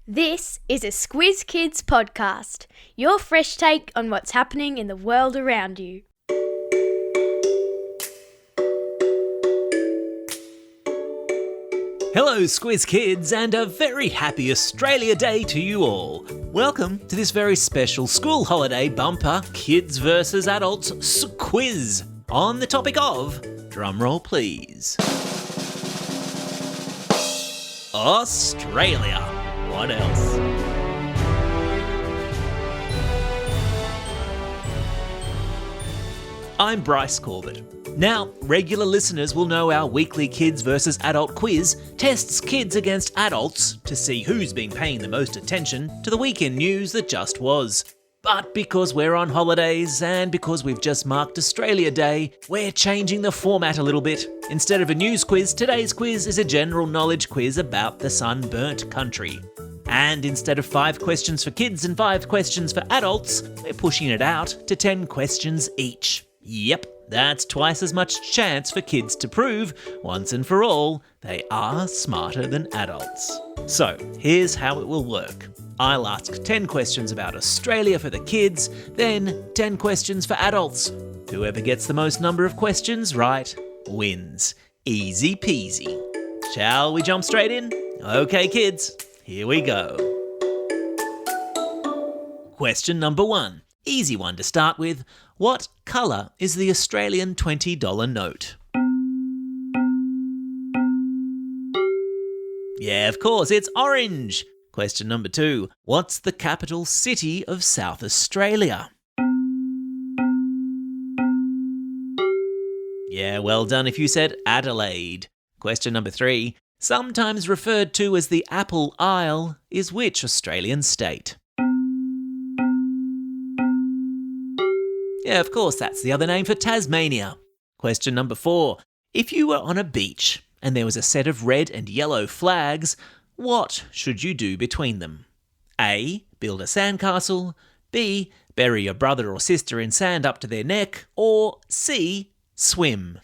This is a Squiz Kids podcast, your fresh take on what's happening in the world around you. Hello Squiz Kids, and a very happy Australia Day to you all. Welcome to this very special school holiday bumper Kids vs Adults Squiz on the topic of, drumroll please, Australia. What else? I'm Bryce Corbett. Now, regular listeners will know our weekly Kids vs Adult quiz tests kids against adults to see who's been paying the most attention to the weekend news that just was. But because we're on holidays and because we've just marked Australia Day, we're changing the format a little bit. Instead of a news quiz, today's quiz is a general knowledge quiz about the sunburnt country. And instead of 5 questions for kids and 5 questions for adults, we're pushing it out to 10 questions each. Yep, that's twice as much chance for kids to prove, once and for all, they are smarter than adults. So, here's how it will work. I'll ask 10 questions about Australia for the kids, then 10 questions for adults. Whoever gets the most number of questions right wins. Easy peasy. Shall we jump straight in? Okay, kids. Here we go. Question number 1. Easy one to start with. What colour is the Australian $20 note? Yeah, of course, it's orange. Question number 2. What's the capital city of South Australia? Yeah, well done if you said Adelaide. Question number 3. Sometimes referred to as the Apple Isle, is which Australian state? Yeah, of course, that's the other name for Tasmania. Question number 4. If you were on a beach and there was a set of red and yellow flags, what should you do between them? A. Build a sandcastle. B. Bury your brother or sister in sand up to their neck. Or C. Swim.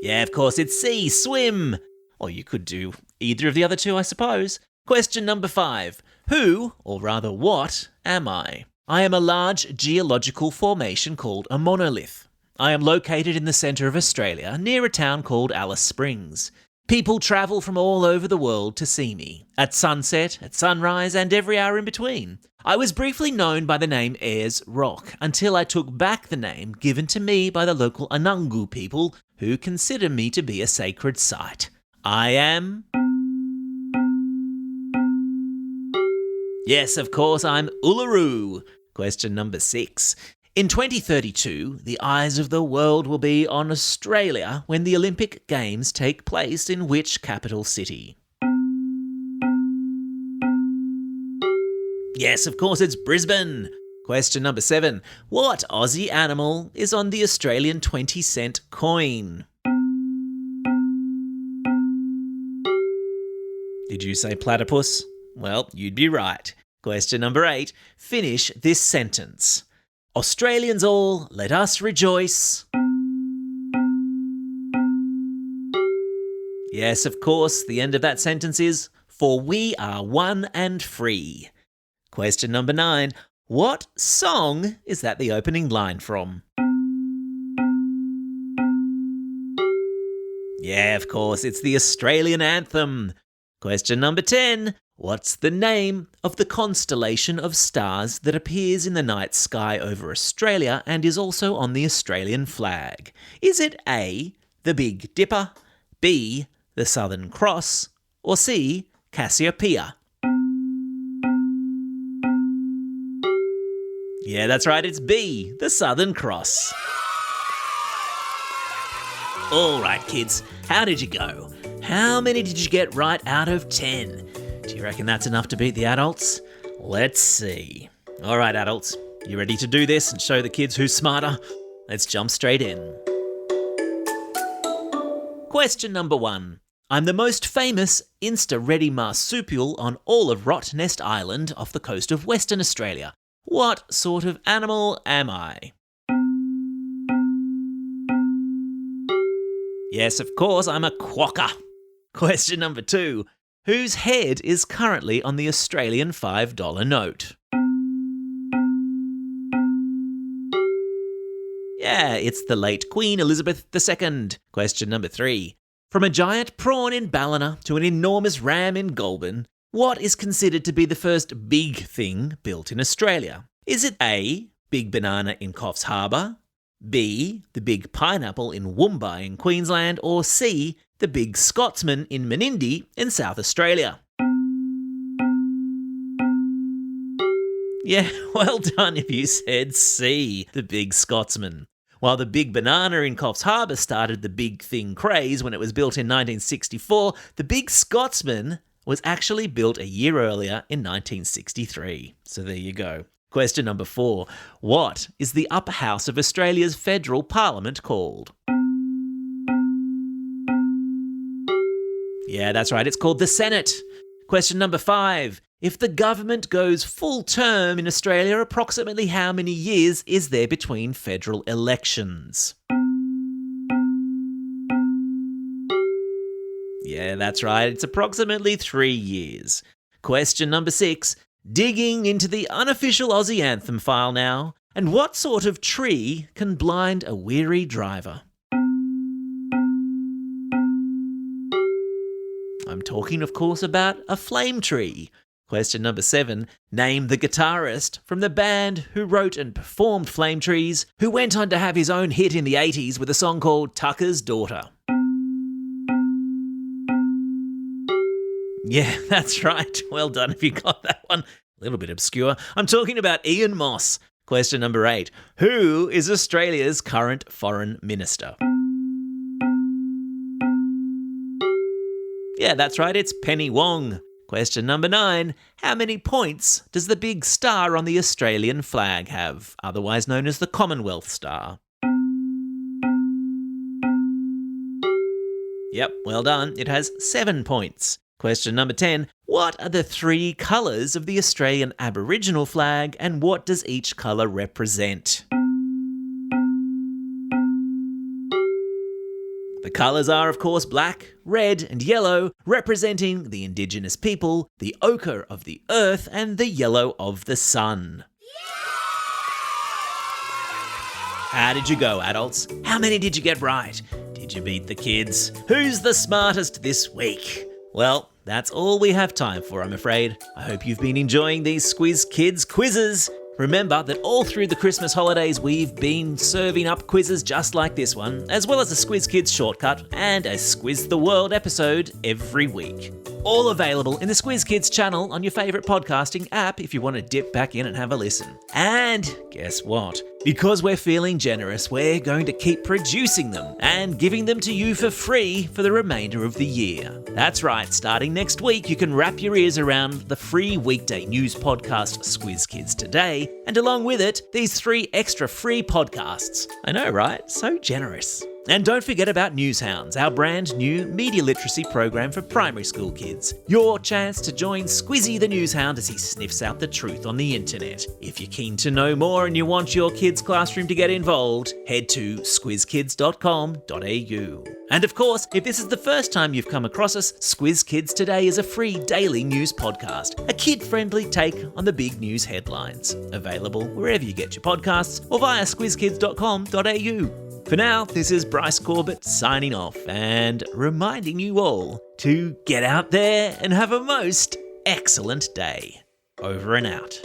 Yeah, of course, it's C, swim. Or you could do either of the other two, I suppose. Question number 5. Who, or rather what, am I? I am a large geological formation called a monolith. I am located in the centre of Australia, near a town called Alice Springs. People travel from all over the world to see me, at sunset, at sunrise, and every hour in between. I was briefly known by the name Ayers Rock, until I took back the name given to me by the local Anangu people, who consider me to be a sacred site. I am... Yes, of course, I'm Uluru. Question number 6. In 2032, the eyes of the world will be on Australia when the Olympic Games take place in which capital city? Yes, of course, it's Brisbane. Question number 7. What Aussie animal is on the Australian 20-cent coin? Did you say platypus? Well, you'd be right. Question number 8. Finish this sentence. Australians all, let us rejoice. Yes, of course, the end of that sentence is, for we are one and free. Question number 9. What song is that the opening line from? Yeah, of course, it's the Australian anthem. Question number 10. What's the name of the constellation of stars that appears in the night sky over Australia and is also on the Australian flag? Is it A, the Big Dipper, B, the Southern Cross, or C, Cassiopeia? Yeah, that's right, it's B, the Southern Cross. All right, kids, how did you go? How many did you get right out of 10? Do you reckon that's enough to beat the adults? Let's see. All right, adults, you ready to do this and show the kids who's smarter? Let's jump straight in. Question number 1. I'm the most famous Insta-ready marsupial on all of Rottnest Island off the coast of Western Australia. What sort of animal am I? Yes, of course, I'm a quokka. Question number 2. Whose head is currently on the Australian $5 note? Yeah, it's the late Queen Elizabeth II. Question number 3. From a giant prawn in Ballina to an enormous ram in Goulburn, what is considered to be the first big thing built in Australia? Is it A, Big Banana in Coffs Harbour, B, the Big Pineapple in Woomba in Queensland, or C, the Big Scotsman in Menindee in South Australia? Yeah, well done if you said C, the Big Scotsman. While the Big Banana in Coffs Harbour started the big thing craze when it was built in 1964, the Big Scotsman was actually built a year earlier in 1963. So there you go. Question number 4. What is the upper house of Australia's federal parliament called? Yeah, that's right. It's called the Senate. Question number 5. If the government goes full term in Australia, approximately how many years is there between federal elections? Yeah, that's right. It's approximately 3 years. Question number 6. Digging into the unofficial Aussie anthem file now. And what sort of tree can blind a weary driver? I'm talking, of course, about a flame tree. Question number 7. Name the guitarist from the band who wrote and performed Flame Trees, who went on to have his own hit in the 80s with a song called Tucker's Daughter. Yeah, that's right. Well done if you got that one. A little bit obscure. I'm talking about Ian Moss. Question number 8. Who is Australia's current foreign minister? Yeah, that's right. It's Penny Wong. Question number 9. How many points does the big star on the Australian flag have, otherwise known as the Commonwealth Star? Yep, well done. It has 7 points. Question number 10. What are the 3 colours of the Australian Aboriginal flag, and what does each colour represent? The colours are, of course, black, red and yellow, representing the Indigenous people, the ochre of the earth and the yellow of the sun. How did you go, adults? How many did you get right? Did you beat the kids? Who's the smartest this week? Well, that's all we have time for, I'm afraid. I hope you've been enjoying these Squiz Kids quizzes. Remember that all through the Christmas holidays we've been serving up quizzes just like this one, as well as a Squiz Kids shortcut and a Squiz the World episode every week. All available in the Squiz Kids channel on your favourite podcasting app if you want to dip back in and have a listen. And guess what? Because we're feeling generous, we're going to keep producing them and giving them to you for free for the remainder of the year. That's right, starting next week you can wrap your ears around the free weekday news podcast Squiz Kids Today, and along with it, these 3 extra free podcasts. I know, right? So generous. And don't forget about Newshounds, our brand new media literacy program for primary school kids. Your chance to join Squizzy the Newshound as he sniffs out the truth on the internet. If you're keen to know more and you want your kids' classroom to get involved, head to squizkids.com.au. And of course, if this is the first time you've come across us, Squiz Kids Today is a free daily news podcast, a kid-friendly take on the big news headlines. Available wherever you get your podcasts or via squizkids.com.au. For now, this is Bryce Corbett signing off and reminding you all to get out there and have a most excellent day. Over and out.